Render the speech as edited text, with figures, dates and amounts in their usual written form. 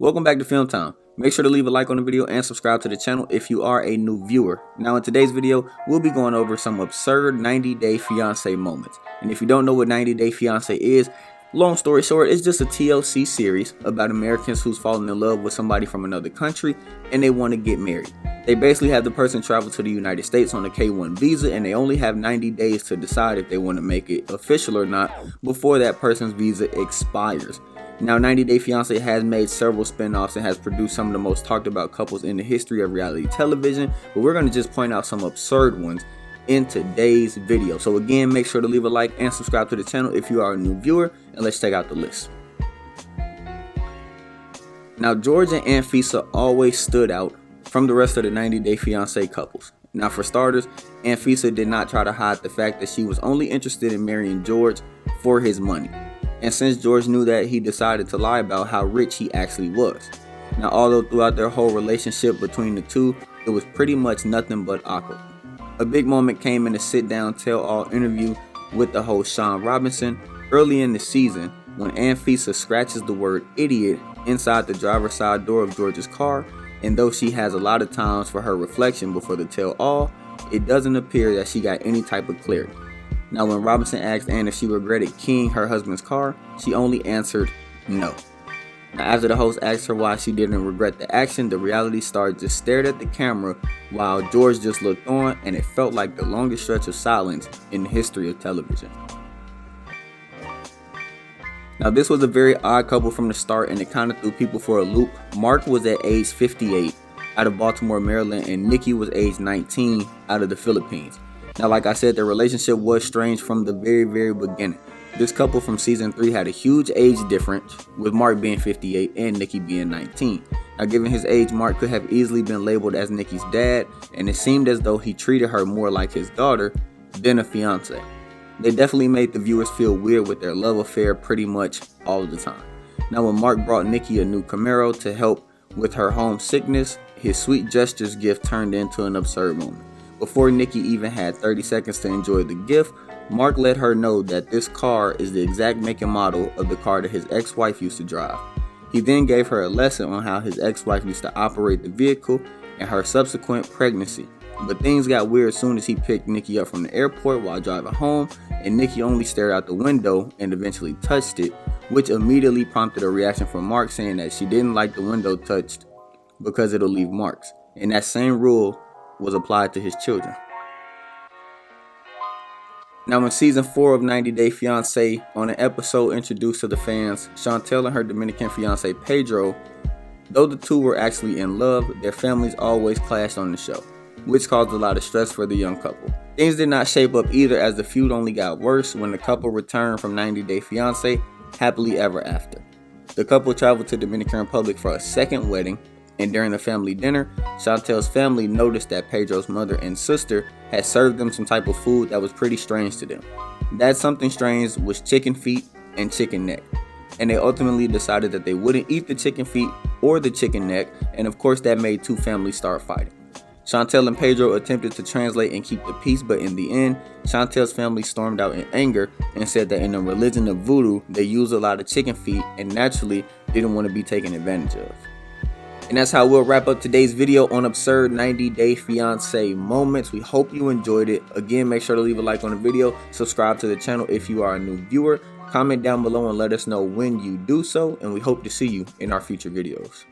Welcome back to Film Time. Make sure to leave a like on the video and subscribe to the channel if you are a new viewer. Now in today's video, we'll be going over some absurd 90-day fiancé moments. And if you don't know what 90-day fiancé is, long story short, it's just a TLC series about Americans who's fallen in love with somebody from another country and they want to get married. They basically have the person travel to the United States on a K-1 visa and they only have 90 days to decide if they want to make it official or not before that person's visa expires. Now, 90 Day Fiancé has made several spin-offs and has produced some of the most talked about couples in the history of reality television, but we're going to just point out some absurd ones in today's video. So again, make sure to leave a like and subscribe to the channel if you are a new viewer, and let's check out the list. Now, George and Anfisa always stood out from the rest of the 90 Day Fiancé couples. Now, for starters, Anfisa did not try to hide the fact that she was only interested in marrying George for his money. And since George knew that, he decided to lie about how rich he actually was. Now, although throughout their whole relationship between the two, it was pretty much nothing but awkward. A big moment came in the sit-down tell-all interview with the host Sean Robinson early in the season when Anfisa scratches the word idiot inside the driver's side door of George's car, and though she has a lot of times for her reflection before the tell-all, it doesn't appear that she got any type of clarity. Now, when Robinson asked Ann if she regretted keying her husband's car, she only answered no. Now, after the host asked her why she didn't regret the action, the reality star just stared at the camera while George just looked on, and it felt like the longest stretch of silence in the history of television. Now, this was a very odd couple from the start, and it kind of threw people for a loop. Mark was at age 58 out of Baltimore, Maryland, and Nikki was age 19 out of the Philippines. Now, like I said, their relationship was strange from the very beginning. This couple from season 3 had a huge age difference, with Mark being 58 and Nikki being 19. Now, given his age, Mark could have easily been labeled as Nikki's dad, and it seemed as though he treated her more like his daughter than a fiance. They definitely made the viewers feel weird with their love affair pretty much all the time. Now, when Mark brought Nikki a new Camaro to help with her homesickness, his sweet gestures gift turned into an absurd moment. Before Nikki even had 30 seconds to enjoy the gift, Mark let her know that this car is the exact make and model of the car that his ex-wife used to drive. He then gave her a lesson on how his ex-wife used to operate the vehicle and her subsequent pregnancy. But things got weird as soon as he picked Nikki up from the airport while driving home, and Nikki only stared out the window and eventually touched it, which immediately prompted a reaction from Mark saying that she didn't like the window touched because it'll leave marks. And that same rule was applied to his children. Now, in season 4 of 90 Day Fiancé, on an episode introduced to the fans, Chantel and her Dominican fiance Pedro, though the two were actually in love, their families always clashed on the show, which caused a lot of stress for the young couple. Things did not shape up either, as the feud only got worse when the couple returned from 90 Day Fiancé happily ever after. The couple traveled to Dominican Republic for a second wedding, and during the family dinner, Chantel's family noticed that Pedro's mother and sister had served them some type of food that was pretty strange to them. That something strange was chicken feet and chicken neck, and they ultimately decided that they wouldn't eat the chicken feet or the chicken neck, and of course that made two families start fighting. Chantel and Pedro attempted to translate and keep the peace, but in the end, Chantel's family stormed out in anger and said that in the religion of voodoo, they use a lot of chicken feet and naturally didn't want to be taken advantage of. And that's how we'll wrap up today's video on absurd 90 Day Fiancé moments. We hope you enjoyed it. Again, make sure to leave a like on the video, subscribe to the channel if you are a new viewer, comment down below and let us know when you do so, and we hope to see you in our future videos.